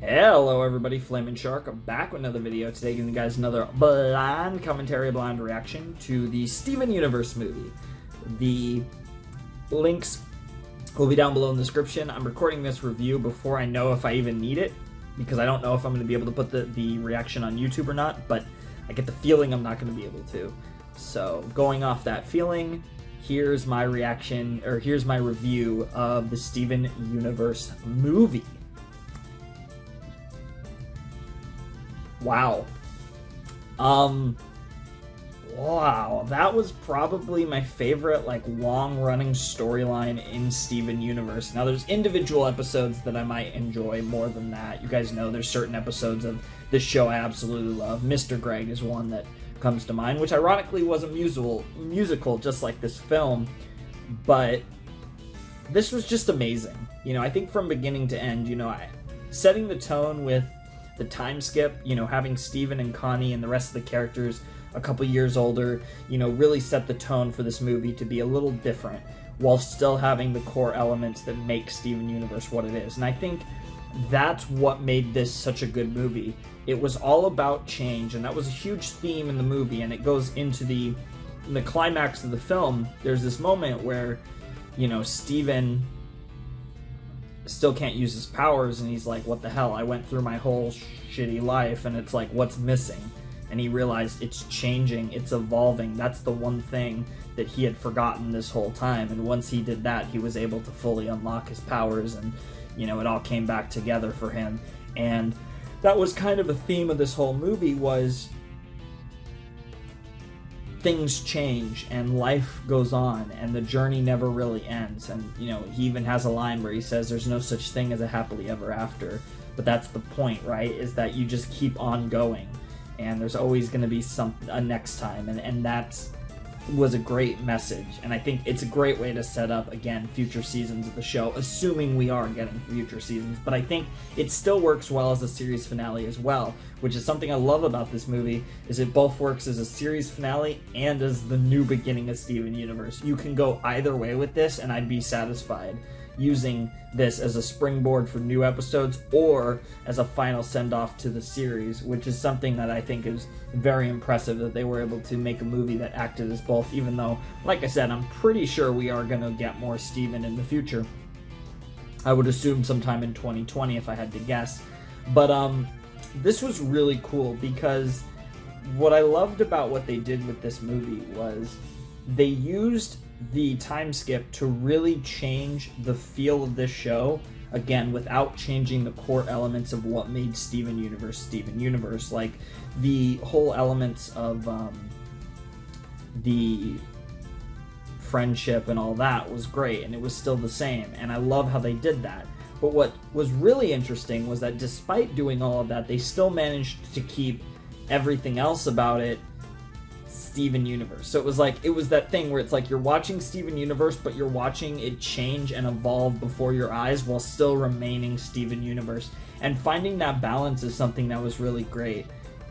Hello everybody, Flamin' Shark, back with another video. Today giving you guys another blind commentary, blind reaction to the Steven Universe movie. The links will be down below in the description. I'm recording this review before I know if I even need it, because I don't know if I'm going to be able to put the reaction on YouTube or not, but I get the feeling I'm not going to be able to. So going off that feeling, here's my reaction, or here's my review of the Steven Universe movie. Wow. Wow, that was probably my favorite, long-running storyline in Steven Universe. Now, there's individual episodes that I might enjoy more than that. You guys know there's certain episodes of this show I absolutely love. Mr. Greg is one that comes to mind, which ironically was a musical just like this film, but this was just amazing. I think from beginning to end, setting the tone with the time skip, having Steven and Connie and the rest of the characters a couple years older, really set the tone for this movie to be a little different while still having the core elements that make Steven Universe what it is. And I think that's what made this such a good movie. It was all about change, and that was a huge theme in the movie, and it goes into the climax of the film. There's this moment where, Steven still can't use his powers, and he's like, what the hell, I went through my whole shitty life, and it's like, what's missing? And he realized it's changing, it's evolving. That's the one thing that he had forgotten this whole time, and once he did that, he was able to fully unlock his powers, and it all came back together for him. And that was kind of a theme of this whole movie, was things change and life goes on and the journey never really ends. And he even has a line where he says there's no such thing as a happily ever after, but that's the point, right? Is that you just keep on going, and there's always going to be a next time, and that's was a great message. And I think it's a great way to set up, again, future seasons of the show, assuming we are getting future seasons. But I think it still works well as a series finale as well, which is something I love about this movie, is it both works as a series finale and as the new beginning of Steven Universe. You can go either way with this, and I'd be satisfied using this as a springboard for new episodes or as a final send-off to the series, which is something that I think is very impressive, that they were able to make a movie that acted as both, even though, like I said, I'm pretty sure we are going to get more Steven in the future. I would assume sometime in 2020 if I had to guess. But this was really cool, because what I loved about what they did with this movie was they used the time skip to really change the feel of this show, again, without changing the core elements of what made Steven Universe. Like the whole elements of the friendship and all that was great, and it was still the same, and I love how they did that. But what was really interesting was that despite doing all of that, they still managed to keep everything else about it Steven Universe. So it was that thing where it's like you're watching Steven Universe, but you're watching it change and evolve before your eyes while still remaining Steven Universe. And finding that balance is something that was really great.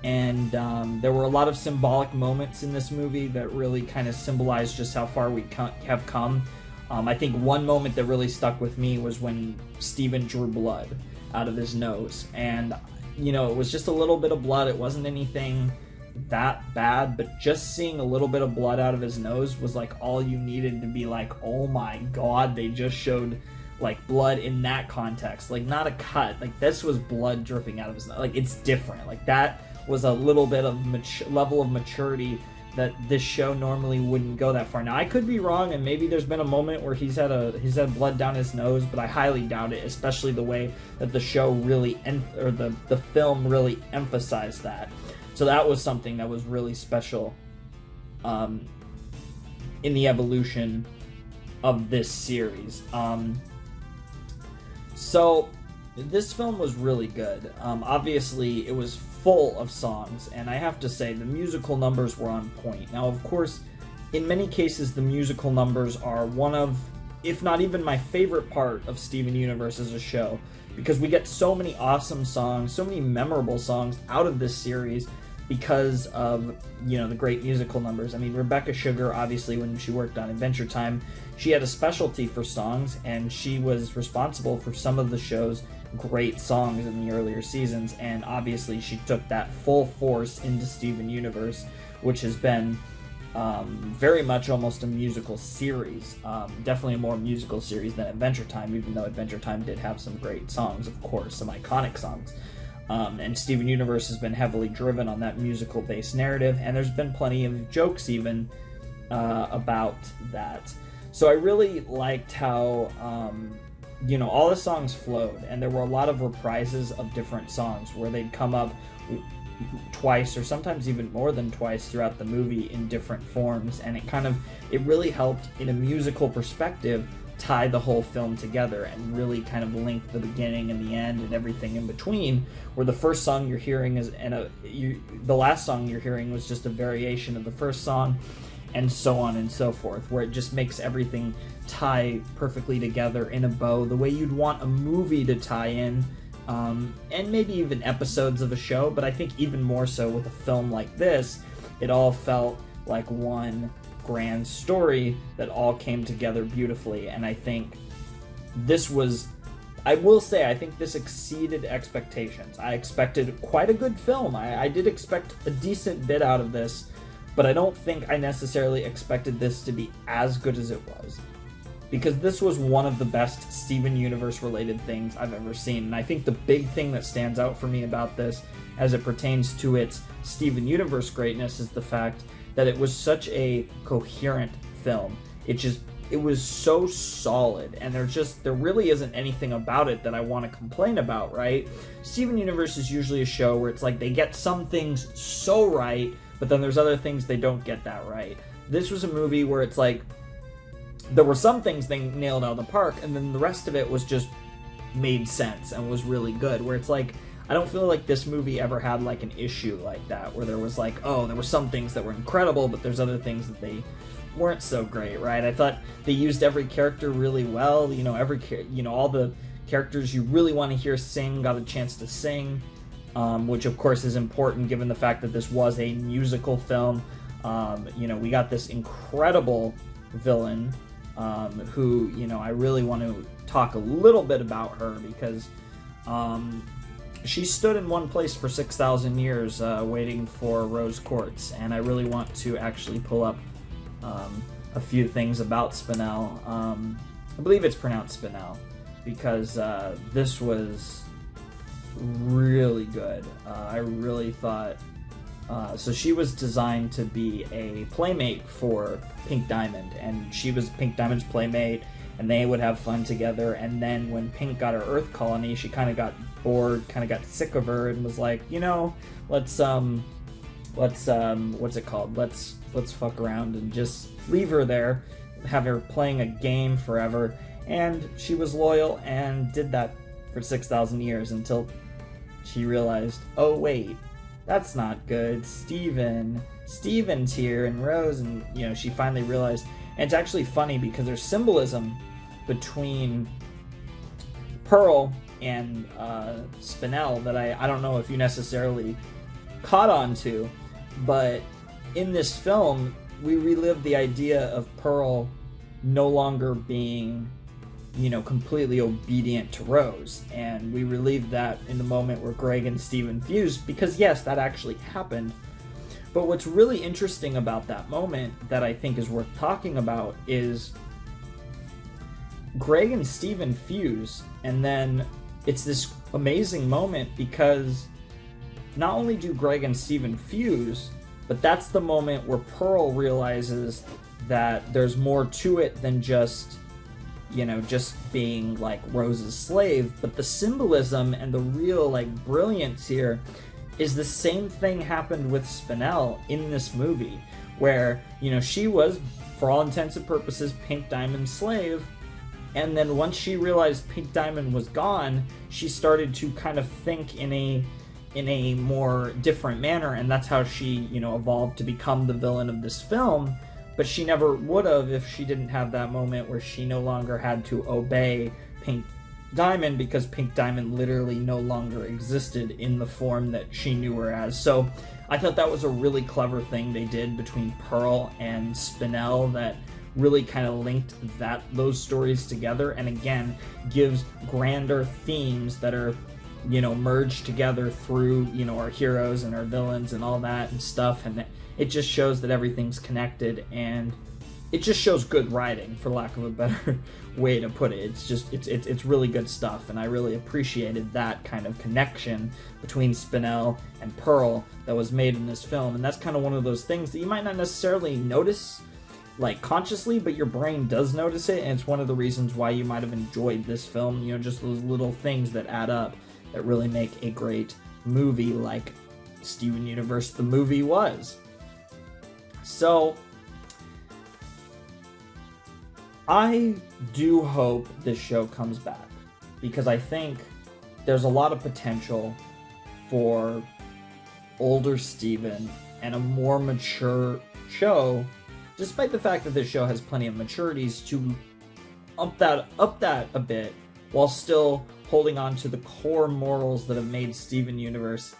And there were a lot of symbolic moments in this movie that really kind of symbolized just how far we have come. I think one moment that really stuck with me was when Steven drew blood out of his nose. And, it was just a little bit of blood. It wasn't anything that bad, but just seeing a little bit of blood out of his nose was like all you needed to be like, oh my god, they just showed blood in that context, not a cut, this was blood dripping out of his nose. It's different. That was a little bit of level of maturity that this show normally wouldn't go that far. Now I could be wrong, and maybe there's been a moment where he's had blood down his nose, but I highly doubt it, especially the way that the show really the film really emphasized that. So that was something that was really special in the evolution of this series. So this film was really good. Obviously, it was full of songs, and I have to say the musical numbers were on point. Now, of course, in many cases, the musical numbers are one of, if not even my favorite part of Steven Universe as a show, because we get so many awesome songs, so many memorable songs out of this series because of, the great musical numbers. I mean, Rebecca Sugar, obviously, when she worked on Adventure Time, she had a specialty for songs, and she was responsible for some of the show's great songs in the earlier seasons, and obviously she took that full force into Steven Universe, which has been very much almost a musical series. Definitely a more musical series than Adventure Time, even though Adventure Time did have some great songs, of course, some iconic songs. And Steven Universe has been heavily driven on that musical-based narrative, and there's been plenty of jokes even about that. So I really liked how, all the songs flowed, and there were a lot of reprises of different songs where they'd come up twice or sometimes even more than twice throughout the movie in different forms, and it really helped in a musical perspective tie the whole film together and really kind of link the beginning and the end and everything in between, where the first song you're hearing the last song you're hearing was just a variation of the first song, and so on and so forth, where it just makes everything tie perfectly together in a bow the way you'd want a movie to tie in, and maybe even episodes of a show, but I think even more so with a film like this, it all felt like one grand story that all came together beautifully. And I think I will say, I think this exceeded expectations. I expected quite a good film. I did expect a decent bit out of this, but I don't think I necessarily expected this to be as good as it was, because this was one of the best Steven Universe related things I've ever seen. And I think the big thing that stands out for me about this as it pertains to its Steven Universe greatness is the fact that it was such a coherent film. It was so solid, and there really isn't anything about it that I want to complain about, right? Steven Universe is usually a show where it's like they get some things so right, but then there's other things they don't get that right. This was a movie where it's like there were some things they nailed out of the park, and then the rest of it was just made sense and was really good, where it's like I don't feel like this movie ever had like an issue like that, where there was like, oh, there were some things that were incredible, but there's other things that they weren't so great, right? I thought they used every character really well. All the characters you really want to hear sing got a chance to sing, which of course is important given the fact that this was a musical film. We got this incredible villain, who, I really want to talk a little bit about her, because she stood in one place for 6,000 years waiting for Rose Quartz, and I really want to actually pull up a few things about Spinel. I believe it's pronounced Spinel, because this was really good. I really thought... so she was designed to be a playmate for Pink Diamond, and she was Pink Diamond's playmate, and they would have fun together. And then when Pink got her Earth colony, she kind of got bored, kind of got sick of her, and was like, let's what's it called? Let's fuck around and just leave her there, have her playing a game forever. And she was loyal and did that for 6,000 years until she realized, oh wait, that's not good. Steven's here, and Rose, and she finally realized. And it's actually funny because there's symbolism between Pearl and Spinel that I don't know if you necessarily caught on to, but in this film we relive the idea of Pearl no longer being completely obedient to Rose, and we relive that in the moment where Greg and Steven fused, because yes, that actually happened. But what's really interesting about that moment that I think is worth talking about is Greg and Steven fuse, and then it's this amazing moment because not only do Greg and Steven fuse, but that's the moment where Pearl realizes that there's more to it than just being like Rose's slave. But the symbolism and the real brilliance here is the same thing happened with Spinel in this movie, where she was, for all intents and purposes, Pink Diamond's slave, and then once she realized Pink Diamond was gone, she started to kind of think in a more different manner, and that's how she evolved to become the villain of this film. But she never would have if she didn't have that moment where she no longer had to obey Pink Diamond, because Pink Diamond literally no longer existed in the form that she knew her as. So I thought that was a really clever thing they did between Pearl and Spinel that really kind of linked those stories together, and again gives grander themes that are, you know, merged together through, you know, our heroes and our villains and all that and stuff, and it just shows that everything's connected, and it just shows good writing, for lack of a better way to put it. It's just, it's really good stuff, and I really appreciated that kind of connection between Spinel and Pearl that was made in this film. And that's kind of one of those things that you might not necessarily notice, like, consciously, but your brain does notice it, and it's one of the reasons why you might have enjoyed this film. You know, just those little things that add up that really make a great movie, like Steven Universe the movie was. So I do hope this show comes back, because I think there's a lot of potential for older Steven and a more mature show, despite the fact that this show has plenty of maturities, to up that a bit, while still holding on to the core morals that have made Steven Universe,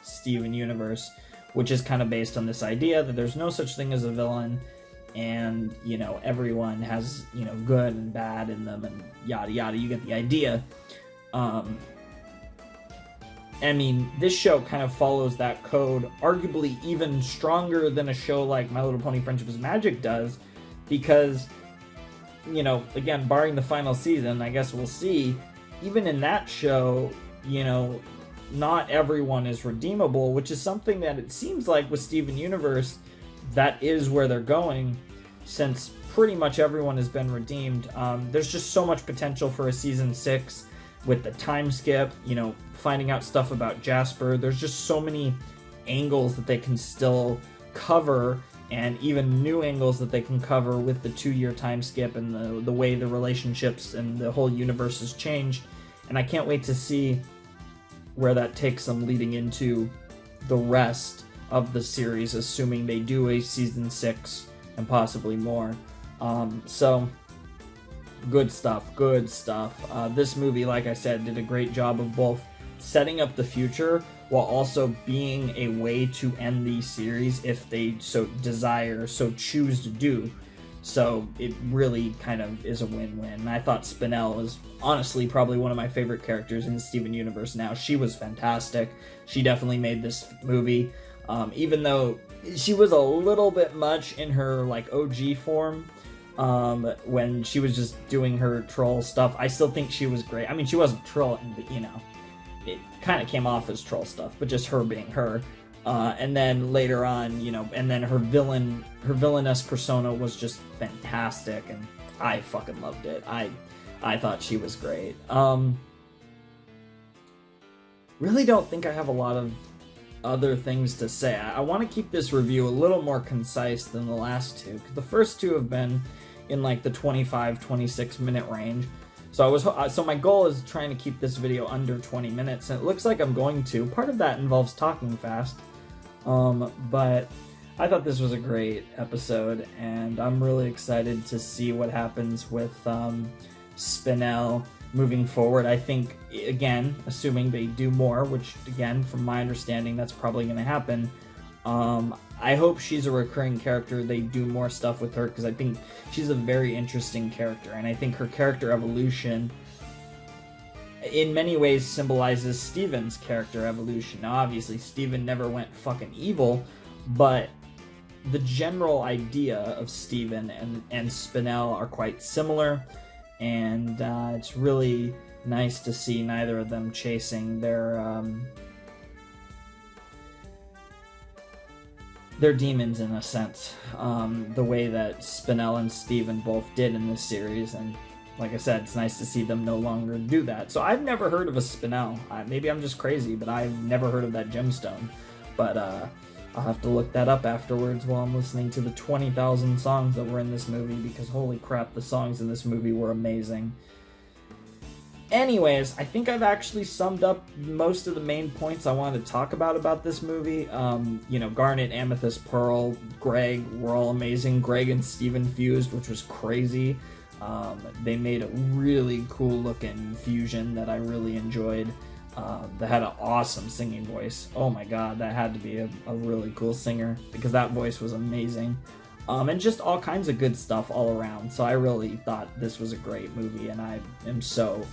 which is kind of based on this idea that there's no such thing as a villain, and, you know, everyone has, you know, good and bad in them, and yada yada, you get the idea. I mean, this show kind of follows that code, arguably even stronger than a show like My Little Pony Friendship is Magic does, because, you know, again, barring the final season, I guess we'll see, even in that show, you know, not everyone is redeemable, which is something that it seems like with Steven Universe, that is where they're going, since pretty much everyone has been redeemed. There's just so much potential for a season 6 with the time skip, you know, finding out stuff about Jasper. There's just so many angles that they can still cover, and even new angles that they can cover with the 2-year time skip and the way the relationships and the whole universe has changed. And I can't wait to see where that takes them leading into the rest of the series, assuming they do a season 6 and possibly more. So good stuff. This movie, like I said, did a great job of both setting up the future while also being a way to end the series if they so desire, so choose to do. So it really kind of is a win-win. And I thought Spinel is honestly probably one of my favorite characters in the Steven Universe now. She was fantastic. She definitely made this movie. Even though she was a little bit much in her, like, OG form, when she was just doing her troll stuff, I still think she was great. I mean, she wasn't trolling, but, you know, it kind of came off as troll stuff, but just her being her. And then later on, you know, and then her villainous persona was just fantastic, and I fucking loved it. I thought she was great. Really don't think I have a lot of other things to say. I want to keep this review a little more concise than the last two, because the first two have been in like the 25-26 minute range. So my goal is trying to keep this video under 20 minutes, and it looks like I'm going to. Part of that involves talking fast, but I thought this was a great episode, and I'm really excited to see what happens with Spinel moving forward. I think, again, assuming they do more, which, again, from my understanding, that's probably going to happen, I hope she's a recurring character. They do more stuff with her, because I think she's a very interesting character, and I think her character evolution in many ways symbolizes Steven's character evolution. Now, obviously, Steven never went fucking evil, but the general idea of Steven and Spinel are quite similar, and it's really nice to see neither of them chasing their demons, in a sense, the way that Spinel and Steven both did in this series. And like I said, it's nice to see them no longer do that. So I've never heard of a Spinel. Maybe I'm just crazy, but I've never heard of that gemstone. But I'll have to look that up afterwards while I'm listening to the 20,000 songs that were in this movie, because holy crap, the songs in this movie were amazing. Anyways, I think I've actually summed up most of the main points I wanted to talk about this movie. You know, Garnet, Amethyst, Pearl, Greg were all amazing. Greg and Steven fused, which was crazy. They made a really cool looking fusion that I really enjoyed. That had an awesome singing voice. Oh my god, that had to be a really cool singer, because that voice was amazing. and just all kinds of good stuff all around. So I really thought this was a great movie, and I am so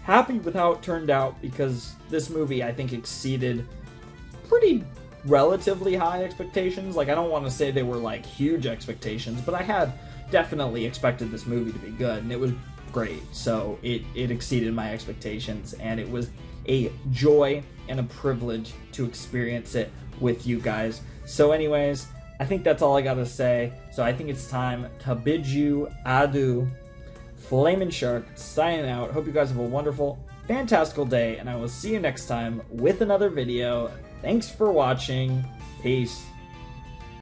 happy with how it turned out, because this movie, I think, exceeded pretty relatively high expectations. Like, I don't want to say they were like huge expectations, but I had definitely expected this movie to be good, and it was great. So it exceeded my expectations, and it was a joy and a privilege to experience it with you guys. So anyways, I think that's all I gotta say. So I think it's time to bid you adieu. Flamin' Shark signing out. Hope you guys have a wonderful, fantastical day, and I will see you next time with another video. Thanks for watching. Peace.